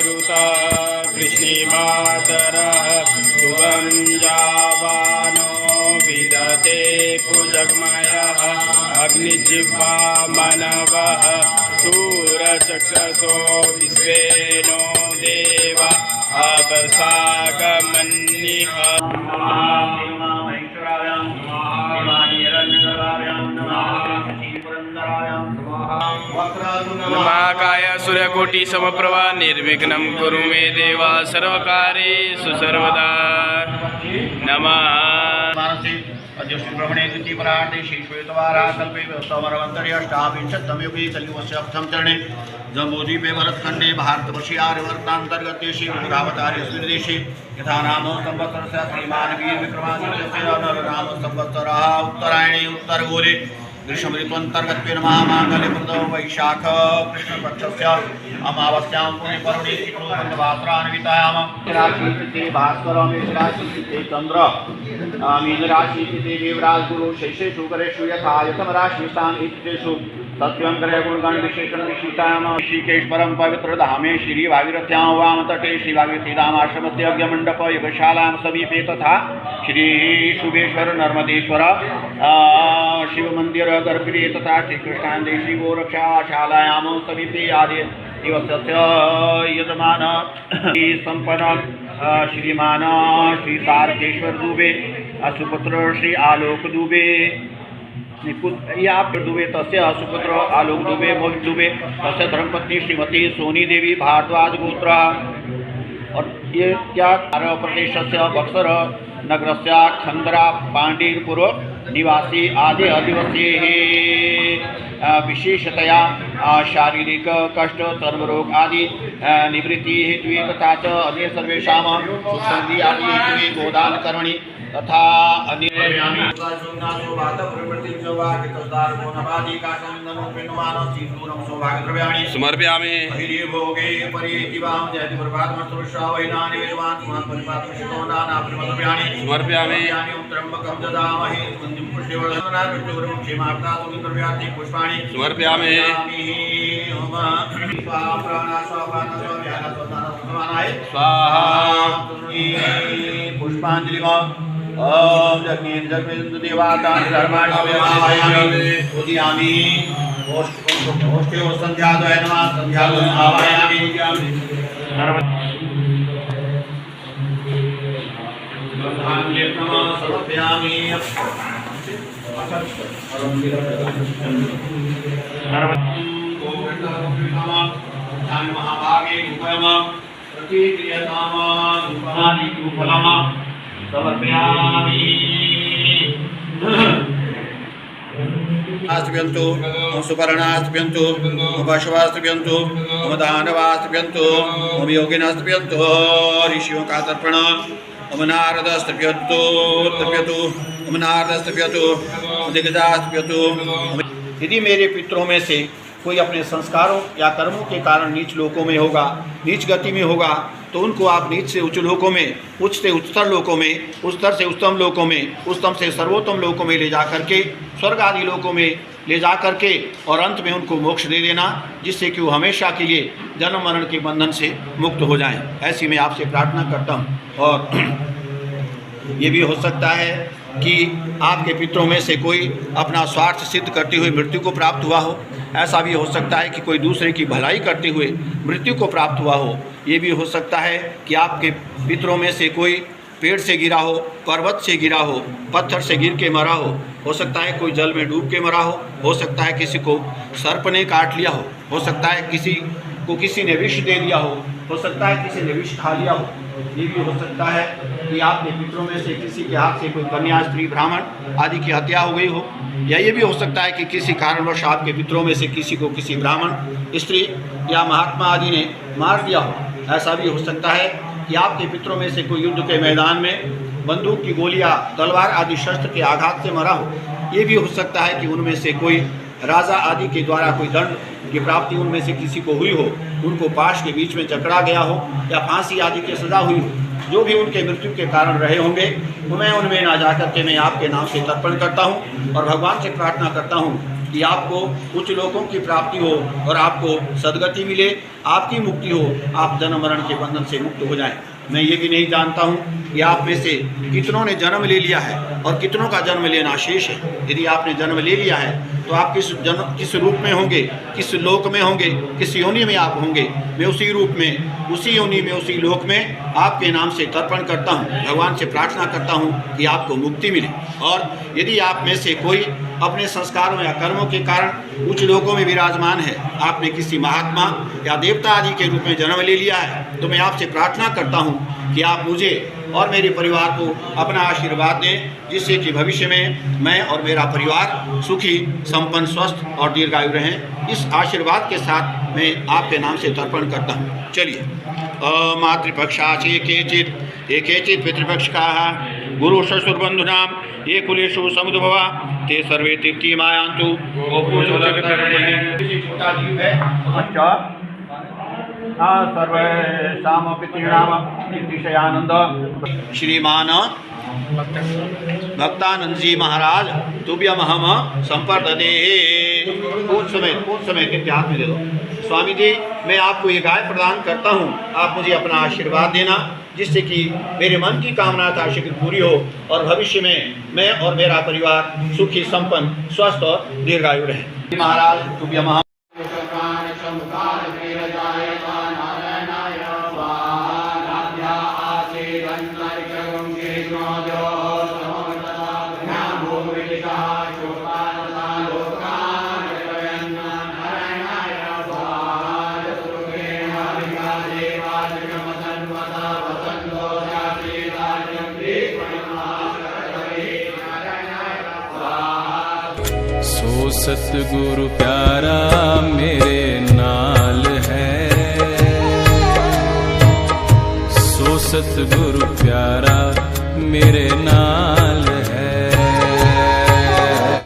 मरुता कृष्णीमातरः शुभं जावानो विदते पुजगमयः अग्निजिह्वा मनवः सूरचक्षसो विश्वेनो देवा अपसागमन्निः महाकाय सूर्यकोटि समप्रभा निर्विघ्नं कुरु मे देवा सर्वकार्येषु सर्वदा नमः। अद्यश्रीब्रह्मणे द्वितीयपरार्धे श्रीश्वेतवारा कल्पे समरवन्तरे अष्टाविंशत्तमयुगे कलियुगस्य प्रथम चरणे जम्बूद्वीपे भरतखण्डे भारतवर्षे आर्यवर्तान्तर्गते श्रीमूलावतारे सुदेशे यथा नाम संवत्सरस्य श्रीमान् वीरविक्रमादित्यस्य नरनाम संवत्सरः उत्तरायणे उत्तरगोले ग्रीष्म ऋतुअन्तर्गत्वेन महामाङ्गल्यप्रदो वैशाख कृष्णपक्षस्य अमावास्यां पुण्यपर्वणि शुक्लबन्धवासरान्वितायां राशिस्थिते भास्कर मेषराशिस्थिते चन्द्र मीनराशिस्थिते देवराज गुरु शैषेषु करेषु यथा यथमराशिस्तान् इत्येषु सत्यं ग्रह गुणगण विशेषण विशिष्टायां ऋषिकेश्वरं पवित्र धामे श्री भागीरथ्यां वामतटे श्री भागीरथीधाम आश्रमस्य यज्ञमण्डप यज्ञशालां समीपे तथा श्री शुभेश्वर नर्मदेश्वर शिव मंदिर गर्भगृहे तथा श्रीकृष्णान्ते श्री गोरक्षाशालायां समीपे आदि दिवसस्य यजमान संपन्न श्रीमान श्री तारकेश्वर दुबे सुपुत्र श्री आलोक दुबे दुबे तस्य सुपुत्र आलोक दुबे मोहित दुबे तस्य धर्मपत्नी श्रीमती सोनी देवी भारद्वाज गोत्र। और ये क्या आंध्र प्रदेश से बक्सर नगर से खंदरा पांडीपुर निवासी आदि आदिवासी विशेषतया शारीरिक कष्ट चर्मरोग आदि निवृत्ति हेतु तथा च अन्य सर्वेषां सुसंधि आदि हेतु गोदान कर्मणि तथा अन्य समर्पयामि। समर्पयामि। पुष्पांजलि ओम जग्नेन जग्नेन्द्र देवातानि धर्माणि पूजयामि। ओष्ठे संध्यादय नमः संध्यादय आवाहयामि। नमः समर्पयामि। महाभागे समर्पयामि। आस्त्यन्तु सुपर्णास्त्यन्तु वशवास्त्यन्तु दानवास्त्यन्तु योगिनास्त्यन्तु ऋषियों का तर्पण नारदस्त्यन्तु तर्प्यतु नारदस्त्यन्तु दिग्गजास्त्यन्तु। यदि मेरे पितरों में से कोई अपने संस्कारों या कर्मों के कारण नीच लोकों में होगा, नीच गति में होगा, तो उनको आप नीच से उच्च लोकों में, उच्च से उच्चतर लोकों में, उच्चतर से उच्चतम लोकों में, उच्चतम से सर्वोत्तम लोकों में ले जा करके, स्वर्ग आदि लोकों में ले जा करके और अंत में उनको मोक्ष दे देना, जिससे कि वो हमेशा के लिए जन्म मरण के बंधन से मुक्त हो जाएं। ऐसी मैं आपसे प्रार्थना करता हूँ। और ये भी हो सकता है कि आपके पितरों में से कोई अपना स्वार्थ सिद्ध करते हुए मृत्यु को प्राप्त हुआ हो। ऐसा भी हो सकता है कि कोई दूसरे की भलाई करते हुए मृत्यु को प्राप्त हुआ हो। ये भी हो सकता है कि आपके पितरों में से कोई पेड़ से गिरा हो, पर्वत से गिरा हो, पत्थर से गिर के मरा हो सकता है कोई जल में डूब के मरा हो सकता है किसी को सर्प ने काट लिया हो सकता है किसी को किसी ने विष दे दिया हो सकता है किसी ने विष खा लिया हो। ये भी हो सकता है कि आपके पितरों में से किसी के हाथ से कोई कन्या, स्त्री, ब्राह्मण आदि की हत्या हो गई हो, या ये भी हो सकता है कि किसी कारणवश आपके पितरों में से किसी को किसी ब्राह्मण, स्त्री या महात्मा आदि ने मार दिया हो। ऐसा भी हो सकता है कि आपके पितरों में से कोई युद्ध के मैदान में बंदूक की गोलियां, तलवार आदि शस्त्र के आघात से मरा हो। ये भी हो सकता है कि उनमें से कोई राजा आदि के द्वारा कोई दंड की प्राप्ति उनमें से किसी को हुई हो, उनको पाश के बीच में जकड़ा गया हो या फांसी आदि की सजा हुई हो। जो भी उनके मृत्यु के कारण रहे होंगे तो मैं उनमें ना जाकर के मैं आपके नाम से तर्पण करता हूँ और भगवान से प्रार्थना करता हूँ कि आपको उच्च लोकों की प्राप्ति हो और आपको सदगति मिले, आपकी मुक्ति हो, आप जन्म मरण के बंधन से मुक्त हो जाएं। मैं ये भी नहीं जानता हूँ कि आप में से कितनों ने जन्म ले लिया है और कितनों का जन्म लेना शेष है। यदि आपने जन्म ले लिया है तो आप किस रूप में होंगे, किस लोक में होंगे, किस योनि में आप होंगे। मैं उसी रूप में, उसी योनि में, उसी लोक में आपके नाम से तर्पण करता हूँ, भगवान से प्रार्थना करता हूँ कि आपको मुक्ति मिले। और यदि आप में से कोई अपने संस्कारों या कर्मों के कारण उच्च लोकों में विराजमान है, आपने किसी महात्मा या देवता आदि के रूप में जन्म ले लिया है, तो मैं आपसे प्रार्थना करता हूँ कि आप मुझे और मेरे परिवार को अपना आशीर्वाद दें, जिससे कि भविष्य में मैं और मेरा परिवार सुखी, संपन्न, स्वस्थ और दीर्घायु रहें। इस आशीर्वाद के साथ मैं आपके नाम से तर्पण करता हूँ। चलिए। मातृपक्षाचे केचित् पितृपक्षकाः गुरु श्वशुरबन्धूनां ये कुलेषु समुद्भवा ते सर्वे तीर्थीमायान्तु। छोटा जीव है अच्छा सर्वेषां पितॄणां कीर्तिशयानंद श्रीमान भक्तानंद जी महाराज तुभ्यमहम संपर्दते। पूछ समय के हाथ में दे दो। स्वामी जी, मैं आपको ये गाय प्रदान करता हूँ, आप मुझे अपना आशीर्वाद देना, जिससे कि मेरे मन की कामना था शीघ्र पूरी हो और भविष्य में मैं और मेरा परिवार सुखी, संपन्न, स्वस्थ और दीर्घायु रहे। महाराज तुभ्यमहम। सो सतगुरु प्यारा मेरे नाल है, सो सतगुरु प्यारा मेरे नाल